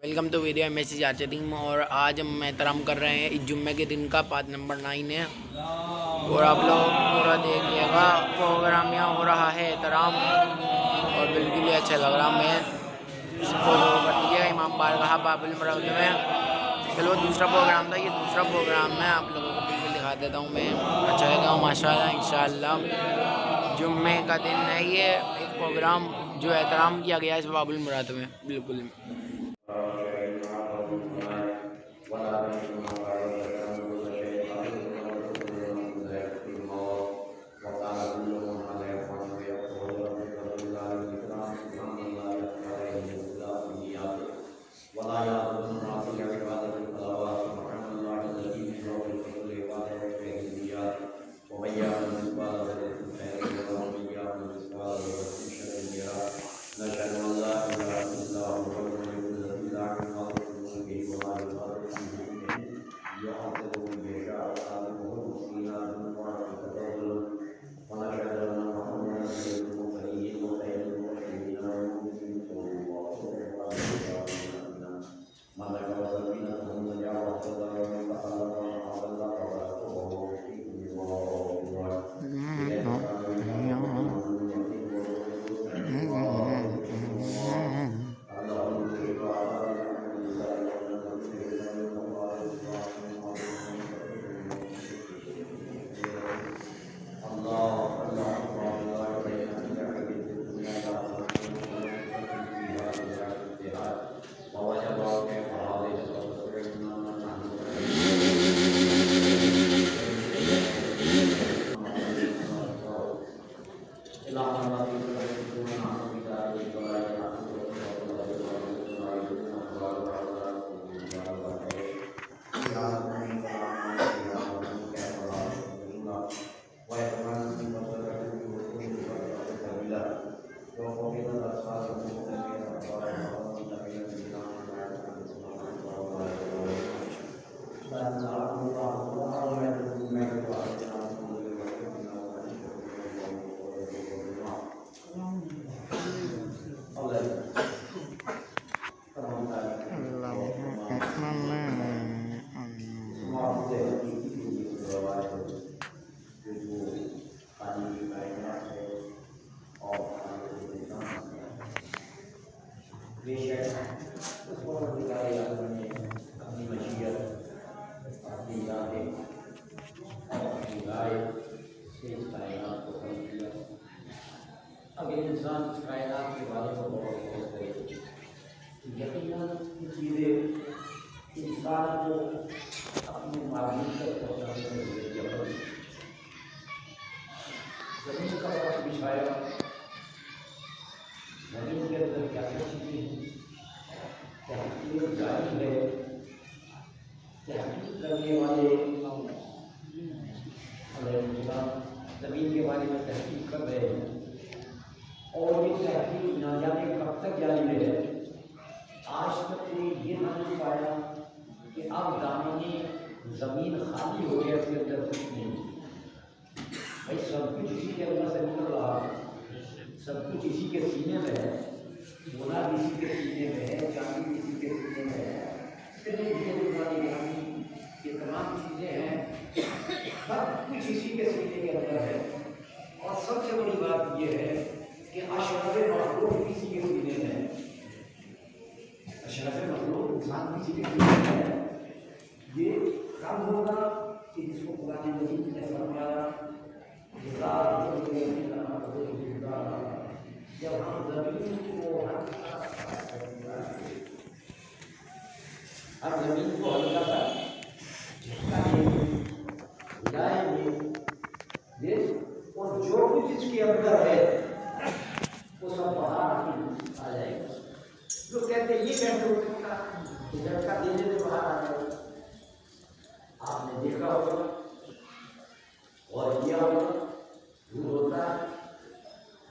Welcome to video message आर्चरिंग। और आज हम एहतराम कर रहे हैं इस जुम्मे के दिन का। पार्ट नंबर 9 है और आप लोग पूरा देखिएगा। प्रोग्राम यहाँ हो रहा है एहतराम और बिल्कुल ही अच्छा लग रहा। मैं फॉलो कर लीजिएगा इमाम बारगाह बाबुल मरद में। चलो दूसरा प्रोग्राम था, ये दूसरा प्रोग्राम है, आप लोगों को बिल्कुल दिखा देता हूँ मैं। अच्छा लगा माशाल्लाह इंशाल्लाह। जुम्मे का दिन है ये, एक प्रोग्राम जो एहतराम किया गया है इस बाबुल मुराद में। बिल्कुल अगर इंसान इस कायनात के बारे में बहुत सोच करे यकीनन ये चीज़ें इंसान को अपने मालिक तक पहुँचाने में जरूरी है। ज़मीन का फर्श बिछाया, ज़मीन के अंदर क्या क्या चीज़ें हैं, तहकीक जारी है, तहकीक करने वाले ज़मीन के बारे में तहकीक कर रहे हैं और ये तहकीक ना जाने कब तक जारी है। आज तक कोई ये नहीं पाया कि अब दामनी ज़मीन खाली हो गया, उसके अंदर कुछ नहीं। भाई सब कुछ इसी के अंदर से निकल रहा है, सब कुछ इसी के सीने में है, सोना भी इसी के सीने में है, चांदी भी इसी के सीने में है, ये तमाम चीज़ें हैं, सब कुछ इसी के सीने के अंदर है। और सबसे बड़ी बात यह है कि अशरफ मखलूक किसी के सीने में है, अशरफ मखलूक इंसान किसी के सीने में है। ये कब होगा कि जिसको पुराने मजीद ने फरमाया जब हम ज़मीन को हर ज़मीन को हल्का सा झटका हिलाएंगे और जो कुछ इसके अंदर है वो सब बाहर आ जाएगा। लोग कहते हैं ये कैसे हो सकता है, झटका देने से बाहर आ जाएगा। आपने देखा होगा और किया होगा, दूर होता है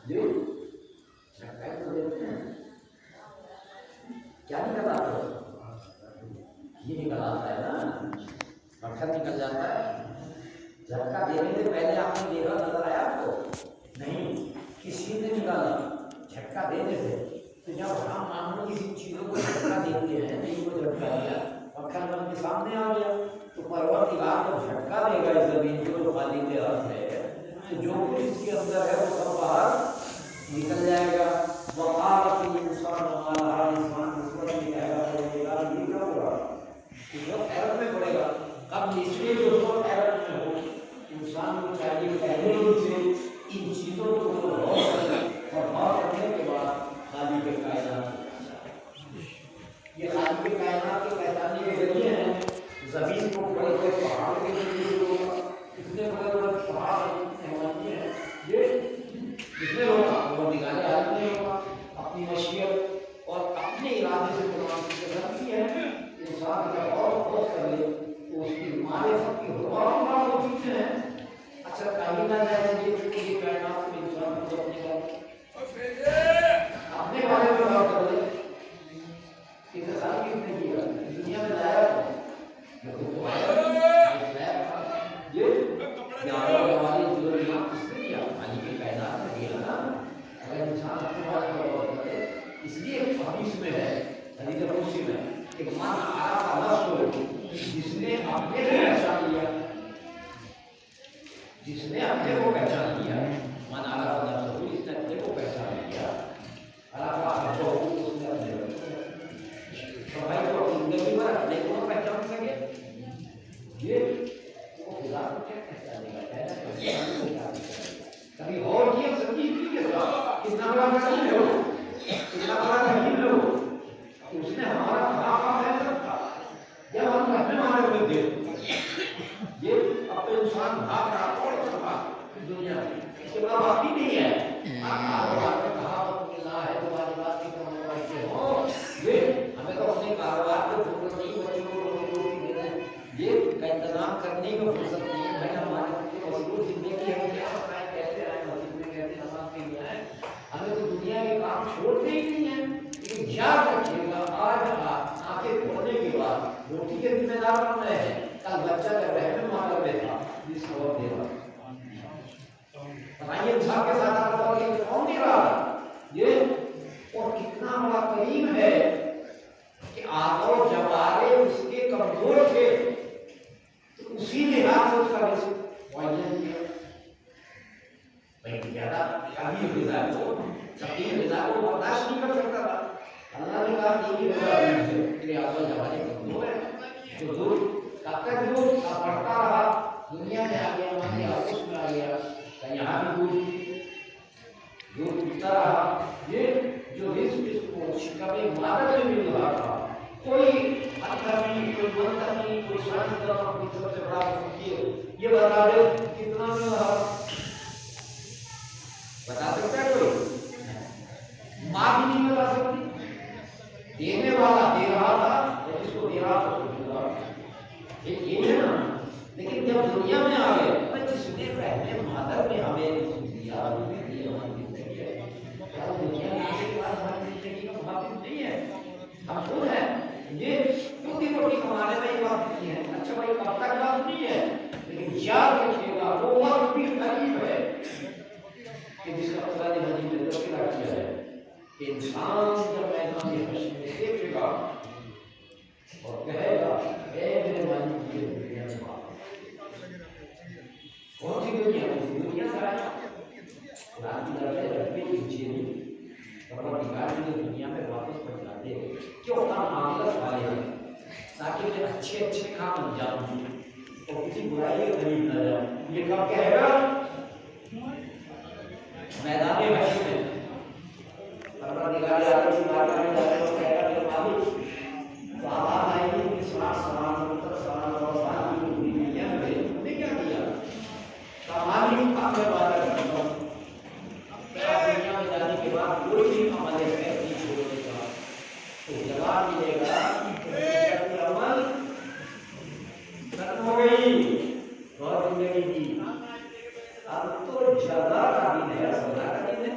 जो झटका तो देते हैं, क्या निकल आता है, ये निकल आता है ना, मक्खन निकल जाता है। झटका देने से पहले आपने देखा, नजर आया आपको? नहीं, किसी ने निकाला झटका देने से। तो जब हम मामूली किसी चीज़ों को झटका देते हैं तो जो कुछ इसके अंदर है वो सब बाहर निकल जाएगा। वक़ालत इंसान हमारा इंसान उस वक्त ये कहेगा पड़ेगा ये क्या होगा, उस वक्त हैरत में पड़ेगा। अब इसलिए जो लोग हैरत में हो, इंसान को चाहिए पहले ही से इन चीज़ों को गौर करें और गौर करने के बाद खालिक कायनात, ये खालिक कायनात के पहचानने के जरिए हैं। ज़मीन को बड़े बड़े पहाड़ के जरिए होगा, इतने बड़े बड़े पहाड़ हैं ये जितने लोग वो निकाले आदमी नहीं होगा अपनी मशीयत और अपने इरादे से करती है। इंसान जब और खोज कर ले तो उसकी मारे सबकी और वो चीज़ें हैं। अच्छा कहीं ना जाए ये कायनात में इंसान को अपने बारे में गौर कर ले, कितने साल किसने किया दुनिया में लाया ये हमारी जो किसने किया, मालिक की कायनात ने दिया ना। अगर इंसान अपने बारे में गौर करे, इसलिए हदीस में है, हदीस कुदसी में एक मन आरा नफ्स जिसने अपने को पहचान लिया, जिसने अपने को पहचान लिया, मन आरा नफ्स जिसने अपने को पहचान लिया, उसने अपने तो भाई तो जिंदगी भर अपने को पहचान सके ये वो खुदा को क्या पहचानेगा, कभी और किया सभी के साथ कितना बड़ा नहीं हो, कितना बड़ा नहीं हो, उसने हमारा काम है सबका। जब हम रहने वाले में थे ये अपने इंसान भाग रहा और सभा दुनिया में इसके बड़ा बात ही नहीं है। कहा है तुम्हारी बात की तो हो ये हमें तो अपने कारोबार को फुर्सत नहीं, बच्चों को रोटी देना ये का इंतजाम करने की फुर्सत नहीं है। भाई हमारे मजबूर जिंदगी है, क्या पता है कैसे आए मस्जिद में कैसे नमाज के लिए आए, हमें तो दुनिया के काम छोड़ते ही नहीं है। लेकिन याद रखिएगा आज आंखें खोलने के बाद रोटी के जिम्मेदार कौन है, कल बच्चा जब रहने माता में था जिसको और देवा बताइए इंसान के साथ आपका कौन दे रहा ये, और कितना बड़ा करीम है कि आदो जवारे उसके कमजोर थे तो उसी लिहाज से उसका रिस्क मुअय्यन किया। भाई ज्यादा कभी रिज़ा को सबकी रिज़ा को बर्दाश्त नहीं कर सकता था, अल्लाह ने कहा कि तेरे आदो जवारे कमजोर है तो दूर कब तक दूर बढ़ता रहा, दुनिया में आ गया, हमारे ऑफिस में आ गया, यहाँ भी दूर पीता रहा। ये जो रिस्क इसको शिकवे मादर में मिल रहा था, कोई अत्तर नहीं, कोई मंत्र नहीं, कोई शांत अपनी सबसे बड़ा ये बता दे कितना मिल रहा, बता सकता है कोई? माँ भी नहीं बता सकती, देने वाला दे रहा था और जिसको दे रहा था उसको मिल रहा, ये है ना। लेकिन जब दुनिया में आ गए तो जिसने पहले मादर में हमें दिया दुनिया में आने के बाद हमारी जिंदगी का मुहाफिज नहीं है, हम खुद हैं। ये रोटी रोटी कमाने में ही बात नहीं है, अच्छा भाई कब तक बात नहीं है, लेकिन याद रखिएगा वो वक्त भी करीब है कि जिसका खुदा ने हदीस में तस्वीर किया है कि इंसान जब मैदान हश्र में देखेगा और कहेगा ए मेरे मालिक ये दुनिया में कौन सी दुनिया में, दुनिया से आया रात की दरवाजे रखने की चीज़ और निकाल के दुनिया में वापस पहुंचा दे, क्यों हम आदत वाले हैं ताकि मैं अच्छे अच्छे काम अंजाम दूं और किसी बुराई के करीब न जाऊं। ये कब कहेगा? मैदान हश्र में अपना निकाले आगे की बात करने जाए तो कहेगा मेरे मालिक तो आवाज आएगी कि सलाम और दुनिया में तुमने क्या किया, सामान्य आपने बात करता हूँ दुनिया में जाने के बाद कोई भी अमल नहीं छोड़ देगा तो जवाब मिलेगा कि अमल खत्म हो गई और जिंदगी की, अब तो जज़ा का दिन है, सज़ा का दिन है।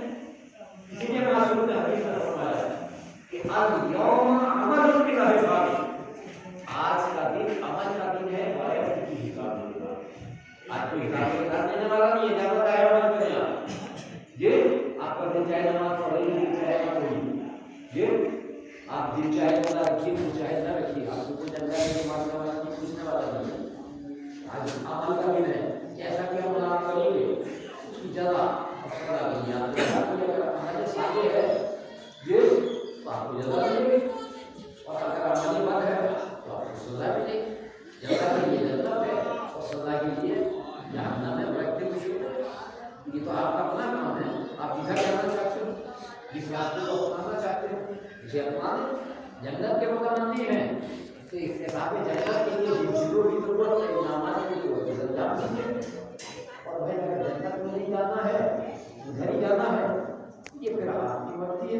इसीलिए रसूल ने हदीस में फरमाया कि अल यौम अमल बिल हिसाब, आज का दिन अमल का दिन है, वायद की हिसाब देगा। आज कोई हिसाब देने वाला नहीं है, जब बताया अमल करेगा ये आपका दिन चाहे नमाज पढ़ेगी दिन चाहे ना पढ़ेगी, ये आप दिन चाहे ना रखिए दिन चाहे ना रखिए, आपको कुछ अंदर में नमाज नमाज की पूछने वाला नहीं है। आज अमल का दिन है, कैसा क्या अमल आप करेंगे ज़्यादा असला दुनिया में अगर हमारे सामने है ये तो आपको ज़्यादा मिलेगी, और अगर हमारी बात है तो आपको सजा मिलेगी। जैसा कि ये जन्नत है और सजा के लिए जहन्नम में व्यक्ति कुछ ये तो आपका अपना काम है, आप किधर जाना चाहते हो, जिस रास्ते को अपनाना चाहते हो इसे अपना लें। जन्नत के मुकाम नहीं है तो इस हिसाब से जन्नत के लिए जिन चीज़ों की जरूरत है इनामात की जरूरत है जान दीजिए। और भाई अगर जन्नत में नहीं जाना है उधर ही जाना है ये फिर आपकी मर्जी है,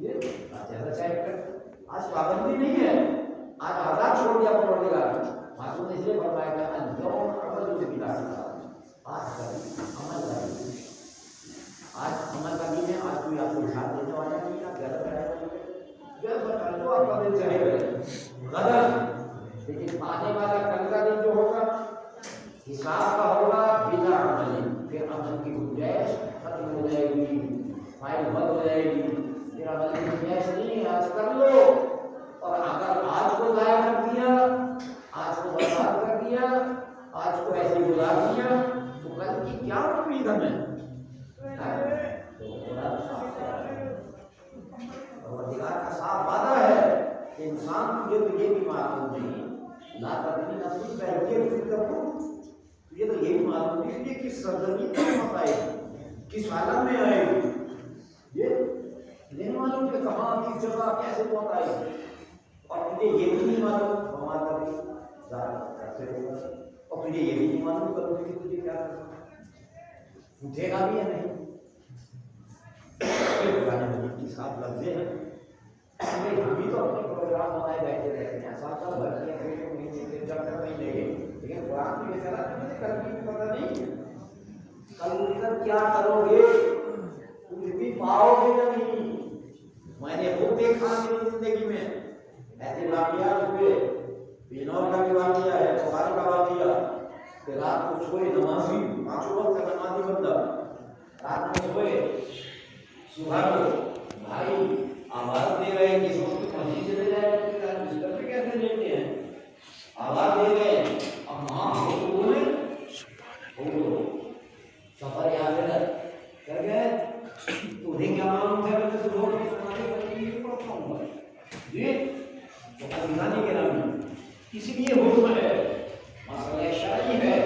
ये आप ज़्यादा चाहे कर। आज पाबंदी नहीं है, आज आज़ाद छोड़ दिया परवरदिगार मासूम ने इसलिए फरमाया था अल्लाह अमल जो बिला आज अमल करें। आज अमल का दिन है, आज कोई आपको ध्यान देने वाला नहीं है, गलत है गलत तो आपका दिन चाहेगा गलत, लेकिन आने वाला कल का दिन जो होगा हिसाब का होगा बिना अमल, फिर अमल की गुंजाइश खत्म हो जाएगी, फाइल बंद हो जाएगी, फिर अमल की गुंजाइश नहीं है। आज कर लो, और अगर आज को जाया कर दिया, आज को बर्बाद कर दिया, आज को ऐसे गुजार दिया तो कल की क्या उम्मीद हमें। परवरदिगार का साफ वादा है कि इंसान तुझे तो ये भी मालूम नहीं ला तदरी नफसी बैठिए फिर करो, तुझे तो ये भी मालूम नहीं कि किस सरजमीन पर मत आएगी, किस आलम में आएगी, ये नहीं मालूम कि कहाँ किस जगह कैसे पहुंच आएगी, और तुझे ये भी नहीं मालूम हमारा कैसे होगा, और तुझे ये भी नहीं मालूम करोगे कि तुझे क्या करना पूछेगा भी या नहीं। की साफ लफ्ज़े हैं, हम भी तो अपने प्रोग्राम बनाए बैठे रहते हैं, साथ साथ भर दिया फिर जब तक नहीं देंगे, लेकिन कुरान तो ये चला कि मुझे कल की पता नहीं, कल तक क्या करोगे कुछ भी पाओगे या नहीं। मैंने खूब देखा अपनी जिंदगी में ऐसे वाक़यात हुए, बिनौर का भी वाक़या है, बुखारी का वाक़या कि रात को सोए नमाजी, पाँचों वक्त का नमाजी बंदा रात में सोए, सुबह को भाई आवाज दे रहे हैं कि सोच के मस्जिद चले जाए, बिस्तर पे कैसे लेते हैं, आवाज दे रहे हैं, अब माँ हो बोले सफर याद कर गए तो उन्हें क्या मालूम था कि तो लोग पढ़ता हूँ जी तो अभिमानी के नाम इसलिए हुक्म है मसला शरई है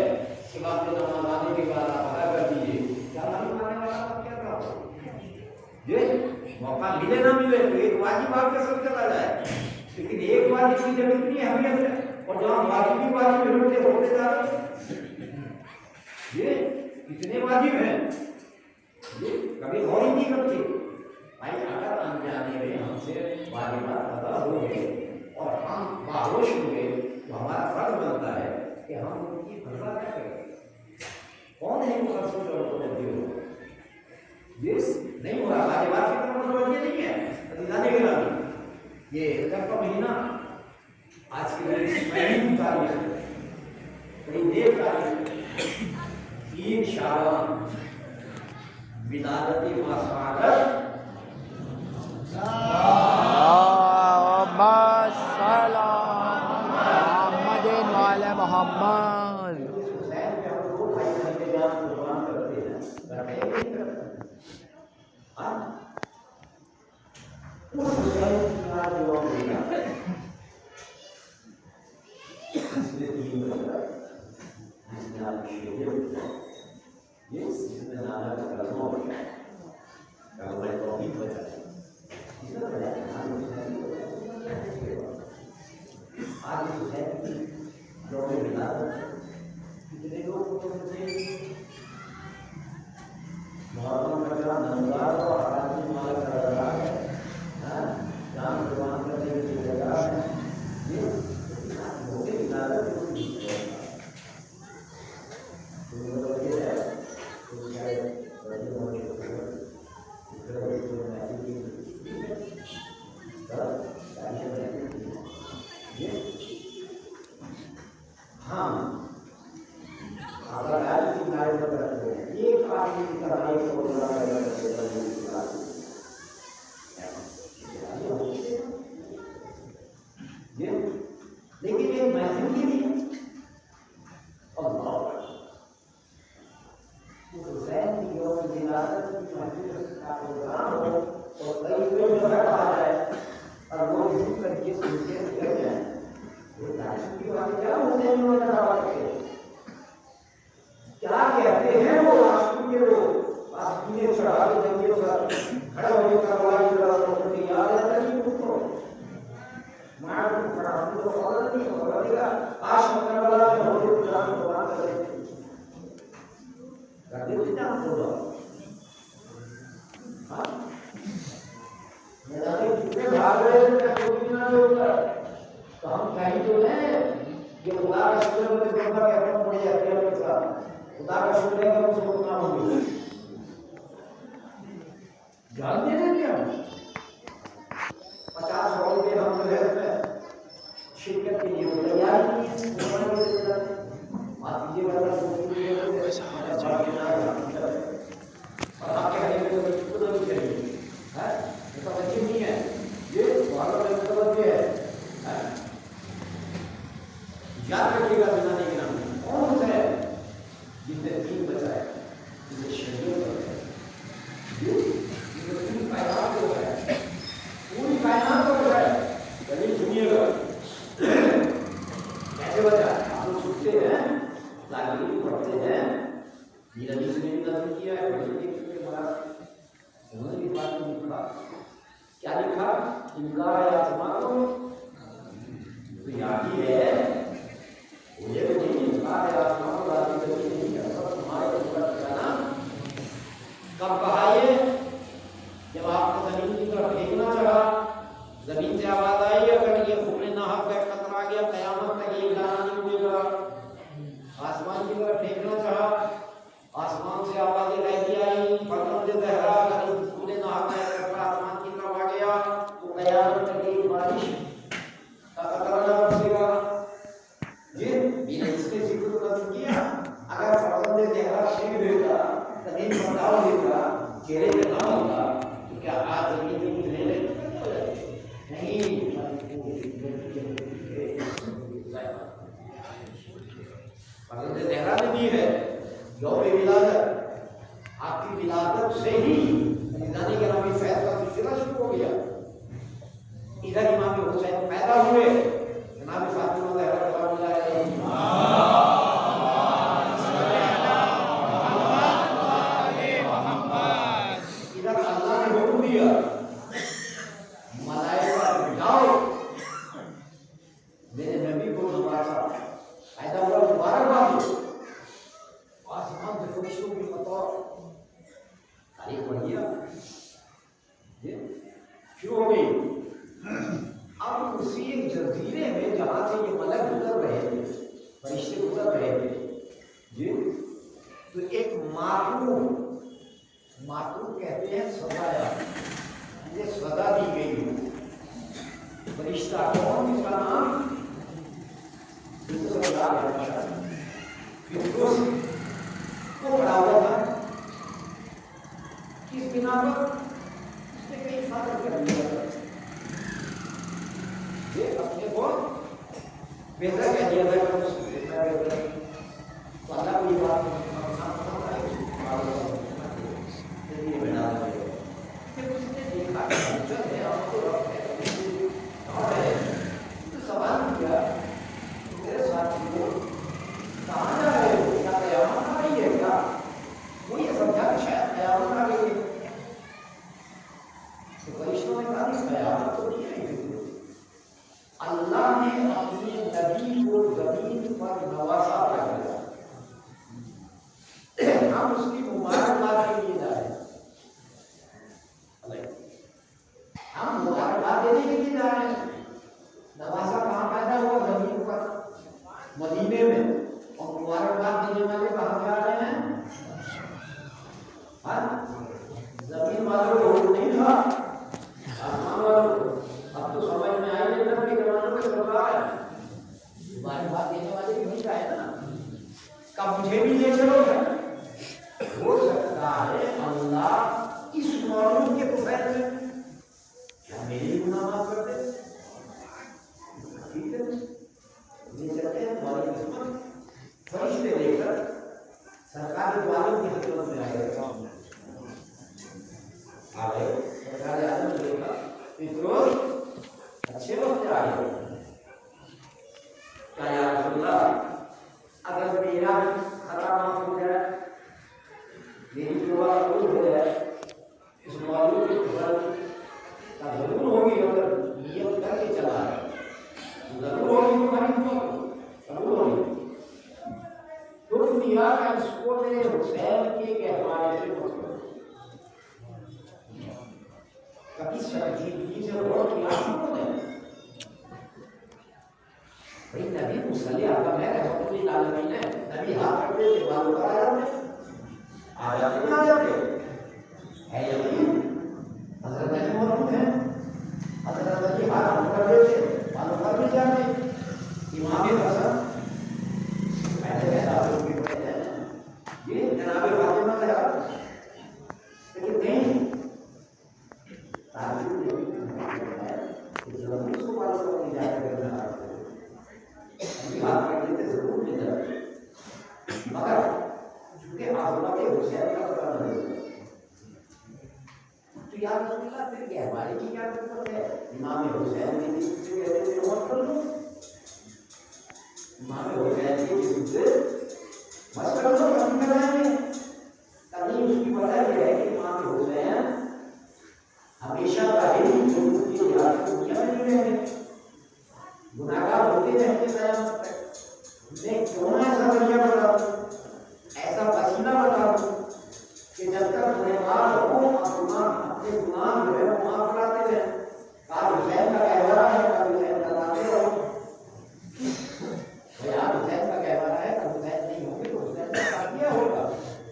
कि वक्त नमाज आने के बाद आप अदा कर दीजिए, क्या मालूम आने वाला आप क्या करोगे। ये मौका मिले ना मिले तो एक वाजिब आपके सब चला जाए, लेकिन एक वाजिब की जब इतनी अहमियत है और जहाँ वाजिब होते जा रहे ये कितने वाजिब हैं ये कभी गौर ही नहीं करते। भाई अगर अनजाने में हमसे वाजिबात अदा हो गए और हम बाहोश हो गए तो हमारा फर्ज बनता है कि हम उनकी परवाह क्या करें। कौन है वो सबसे जरूरत हो ये नहीं हो रहा, वाजिबात की तरफ मुतवज्जह नहीं है। जाने के नाम ये रजब का महीना आज की पहली तारीख बड़ी देर तारीख 3 शाबान विलादती मासादत मोहम्मद लेकिन ये महसूस ही नहीं है। अल्लाह हुसैन की नहीं होने दावा करते क्या कहते हैं वो राष्ट्र के लोग राष्ट्रीय चढ़ा के जंगलों का खड़ा होने का वाला उनको याद रहता है कि उनको मार खड़ा हम तो और नहीं होगा आज मतलब वाला में हो तो जान तो बात करें कर देते जान तो हां मैंने कितने भाग रहे हैं कोई ना होगा तो हम कहीं तो हैं ये खुदा का शुक्र में तो खुदा के अपने पड़े जाते हैं खुदा का शुक्र है कि उसको ना होगी जानते हैं क्या 50 रुपए हम जो है शिरकत के लिए तैयार की आप ये वाला और आप क्या करेंगे तो इसको तो नहीं करेंगे है ये तो अच्छी नहीं है ये वाला मतलब ये है याद रखिएगा बिना नहीं गिना कौन है जिसने 3 बचाए जिसने शरीर बचाए पूरी कायनात को है पूरी कायनात को है कहीं सुनिएगा कैसे बचा आप लोग सुनते हैं लागी पढ़ते हैं नीला जी ने भी नजर किया है बड़ी के बड़ा उन्होंने भी बात लिखा क्या लिखा इनका आत्मा को तो याद ही है मुझे तो नहीं इनका आत्मा को राजी कभी नहीं करता तुम्हारे ऊपर जाना कब कहा ये जब आपको जमीन की तरफ फेंकना चाहा जमीन से आवाज आई अगर ये खुले ना हक का खतरा आ गया कयामत तक ये गाना नहीं हुएगा आसमान की तरफ फेंकना चाहा आसमान से आवाज लहरी आई फरमान जहरा अगर खुले ना हक का खतरा आसमान की तरफ आ गया तो कयामत तक ये बारिश का खतरा ना बचेगा ये बिना इसके जिक्र नहीं किया अगर फरमान जहरा फेंक देगा जमीन बदलाव देगा चेहरे पे ना होगा तो क्या आज जमीन में कुछ ले लेगा नहीं फरमान जहरा ने दी है यौम विलादत आपकी विलादत से ही निजानी के नामी फैज का सिलसिला शुरू हो गया इधर इमाम हुसैन पैदा हुए जनाब फातिमा ज़हरा सलामुल्लाह अलैहा इधर अल्लाह ने हुक्म दिया मलाइका जाओ मेरे नबी को नवाजा पैदा हुआ मुबारकबाद आसमान से फरिश्तों की बतौर तारीफ बढ़िया ये क्यों हो गई अब उसी एक जजीरे में जहां से ये मलक गुजर रहे थे फरिश्ते गुजर रहे थे जी तो एक मातू कहते हैं सजाया ये सजा दी गई फरिश्ता कौन इसका नाम को पड़ा हुआ था किस बिना पर उसने कई फादर कर दिया ये अपने को बेहतर कह दिया था तो अल्लाह को ये बात फिर उसने देखा है आपको सवाल किया मेरे साथी को कहाँ जा रहे हो क्या कयामत आ रही है क्या वो ये समझा कि शायद कयामत आ गई है तो फरिश्तों ने कहा कि कयामत तो नहीं आई अल्लाह ने अपने नबी को जमीन पर नवाजा कर दिया हम उसकी मुबारकबाद के लिए जा रहे हैं हम मुबारकबाद देने के लिए जा रहे हैं नवाजा कहाँ पैदा हुआ जमीन पर मदीने में और मुबारकबाद देने वाले कहाँ जा रहे हैं जमीन वालों को नहीं था आसमान वालों को अब तो समझ में आई लेकिन अपने जमानों में चल रहा है मुबारकबाद देने वाले भी नहीं जाए ना कब मुझे भी ले चलोगे हो सकता है अल्लाह इस मौलूद के फैल में क्या मेरी गुनाह माफ कर दे ठीक है ये चलते हैं हमारी किस्मत फरिश्ते लेकर सरकार वालों की खिदमत में आए सरकार आदम लेकर इस रोज अच्छे वक्त आए क्या यार भाई नबी मुसल्ले आका मैं रहमतुल्लिल आलमीन है, नबी हाथ करते थे बालों पर आ जाते नहीं आ जाते है यकीन हजरत अली मौजूद है, हजरत अली हाथ करते थे बालों पर भी जाते, इमाम हसन पहले कहता लोग भी पढ़े हैं ये जनाब फातिमा का यार, लेकिन नहीं ताजुब नहीं कि जब उसको बालों पर नहीं जाया करना हाथ कर देते जरूर मिल जाते, मगर चूंकि आज़मा के हुसैन का पता नहीं तो याद रखना फिर क्या हमारे की क्या जरूरत है, इमाम हुसैन ने किसी कहते थे नोट कर लो, इमाम हुसैन ने किसी मत कर लो कभी कराएंगे कभी उसकी वजह यह है कि इमाम हुसैन हमेशा पहले ही जो याद दुनिया में रहेंगे गुनाहगार होते रहेंगे कयामत तक, मैं क्यों ना ऐसा रवैया बता दूं, ऐसा पसीना बता दूं कि जब तक गुनहगार हो अपने गुनाह जो है वो माफ कराते रहें, काल हुसैन का कहवारा है काल हुसैन कराते रहो, तो यार हुसैन का कहवारा है कल हुसैन नहीं होंगे तो हुसैन का क्या होगा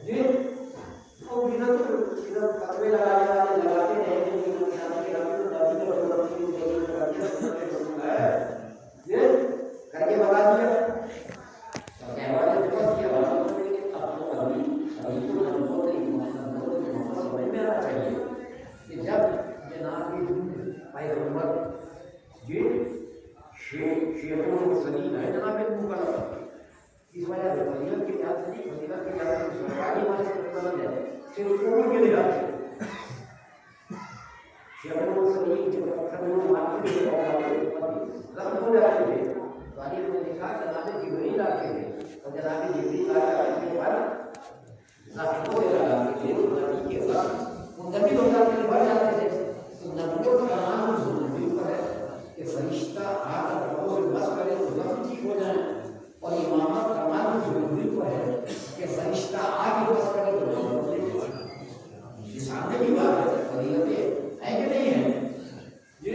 जी, तो बिना तो इधर फतवे लगाते रहेंगे ये करके बता दिया तो कहवारा जो किया वाला तो अब तो अभी तो हमको समझ में आना चाहिए कि जब जनाब पैगंबर ये शेखुल मुरसलीन है जनाब मुकर्रम, इस वजह से फजीलत के लिहाज से नहीं, फजीलत के लिहाज से सरकारी माने से मुकर्रम है, सिर्फ उम्र के लिहाज से शेखुल मुरसलीन जब पत्थर मारते थे और रद्द हो जाते थे, तारीख में लिखा जनाब जिब्रील आते थे और जनाब जिब्रील आते पर ज़ख्मों से लगाते थे, नबी के वक्त उन नबी लोग के बढ़ जाते थे, तो नबियों का नाम ज़रूरी पर है कि फरिश्ता आकर रोज़ बस करे तो जख्म ठीक हो जाए, और इमामत का नाम ज़रूरी पर है कि फरिश्ता आके बस करे तो जख्म ठीक हो जाए, ये सामने की बात है, फजीलतें है कि नहीं है जी।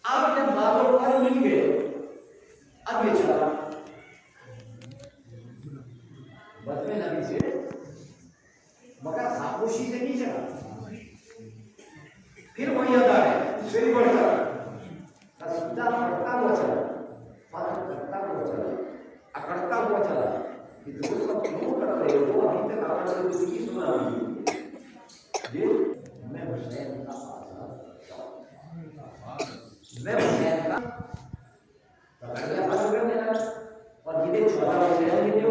आप जब बालों पर मिल गए अब ये चला बदमे नबी से मगर खामोशी से नहीं चला, फिर वही अदा है उससे भी बढ़ता सीधा पढ़ता हुआ चला, फर्क करता हुआ चला, अकड़ता हुआ चला कि जो सब क्यों कर रहे हो अभी तक आपने उसकी सुना नहीं ये मैं हुसैन का मैं हुसैन का पकड़ लिया फालू कर देना, और जिन्हें छोटा हुसैन के जो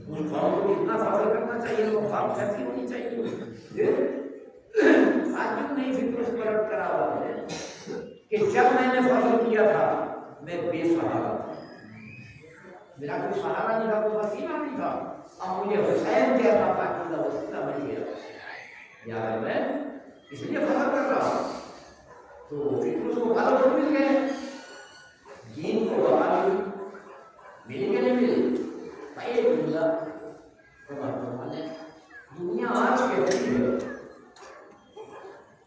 उन काम को इतना फालू करना चाहिए तो काम कैसी होनी चाहिए, आज क्यों नहीं फिक्र उस पर करा हुआ है कि जब मैंने फजल किया था मैं बेसहारा था, मेरा कोई सहारा नहीं था, कोई वसीला नहीं था, अब मुझे हुसैन के अल्लाह पाक का वसीला मिल गया यार, मैं इसलिए फजल कर रहा हूँ, तो फिर उसको फल तो मिल गए, दीन को बता मिल के नहीं मिली भाई दुनिया आज कहती है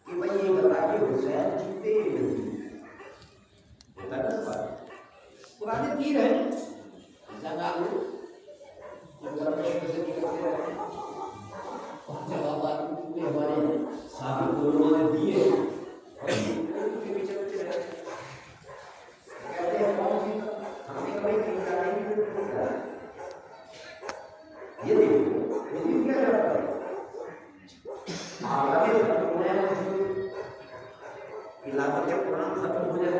कि भाई ये बताइए हुसैन जीते पुराने तीर है जंगालू से निकलते रहते हैं और जवाब हमारे साबित दोनों ने दिए उनके भी चलते रहते कहते हैं कौन सी हमने कभी खरीदा नहीं, ये देखो ये क्या करता है आगे इलाका जब कुरान खत्म हो जाए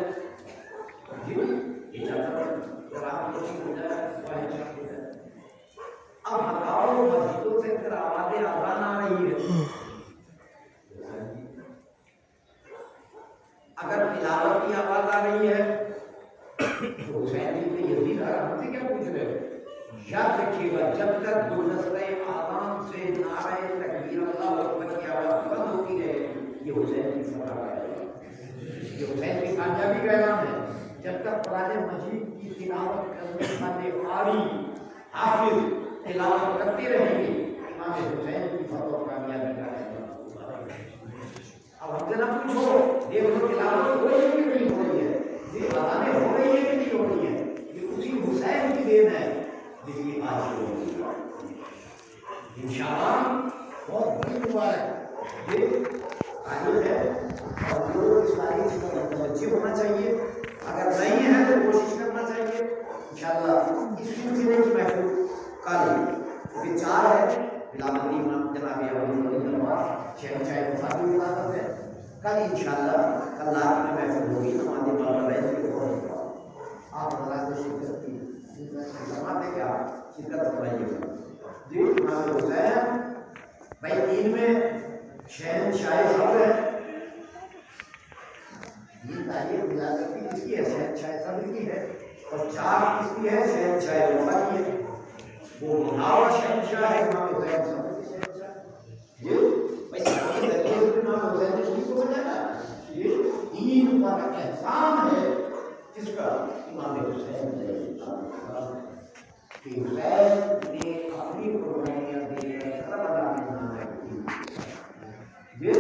अब हजारों मस्जिदों से फिर आवाजें आजान आ रही है, अगर तिलावत की आवाज आ रही है तो हुसैन जी ने यजीद हमसे क्या पूछ रहे हो, याद रखिएगा जब तक गुलदस्ते आज़ान से नारे तकबीर अल्लाह अकबर की आवाज बंद होती रहे ये हुसैन की फतह है, ये हुसैन की कामयाबी का ऐलान है, जब तक कुरान मजीद की तिलावत करने वाले कारी हाफिज तिलावत करते रहेंगे इमाम हुसैन की फतह कामयाबी का ऐलान। अब हमसे ना पूछो देखो तिलावत हो रही है कि नहीं हो रही है, ये अज़ानें हो रही है कि नहीं हो रही शहंशाह सब्र की है और 4 किसकी है? शहंशाह वफा की है। वो मुनावर शहंशाह है इमाम हुसैन सब्र की शहंशाह। ये भाई सारे दरबार के इमाम हुसैन ने किसी को बनाया? ये दीन का एहसान है किसका? इमाम हुसैन ने। कि हुसैन ने अपनी कुर्बानियां देकर करबला में नाम की, ये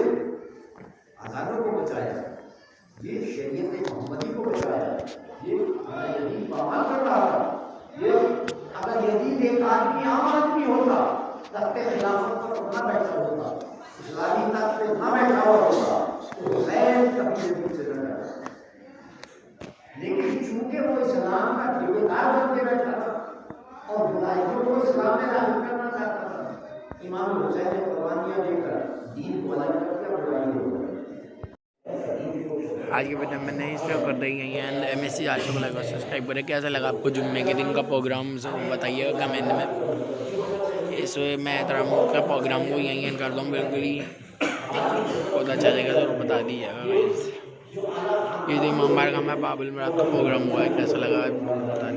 आजादों को बचाया, ये शरीयत मोहम्मदी को बचाया, ये यदीद पामाल कर रहा था। ये अगर यदीद एक आदमी आम आदमी होता, तख्ते खिलाफत पर ना बैठा होता, इस्लामी तख्त पे ना बैठा हुआ होता, तो हुसैन कभी यदीद से न डरता। लेकिन चूंकि वो इस्लाम का ठेकेदार बन के बैठा था और मुलाजिमों को इस्लाम में दाखिल करना चाहता था, इमाम हुसैन ने कुर्बानियां देकर दीन को अलग कर दिया, बुराई हो गई। आज के वीडियो में नहीं सब्सक्राइब कर रही हैं MSC आज को लाइक और सब्सक्राइब करें। कैसा लगा आपको जुम्मे के दिन का प्रोग्राम बताइएगा कमेंट में। इसमें मैं एहतराम का प्रोग्राम को यहीं कर दूँ, बिल्कुल ही बहुत अच्छा लगेगा, ज़रूर बता दीजिएगा। ईद इमाम बारगाह में बाबुल मुराद का प्रोग्राम हुआ है, कैसा लगा बता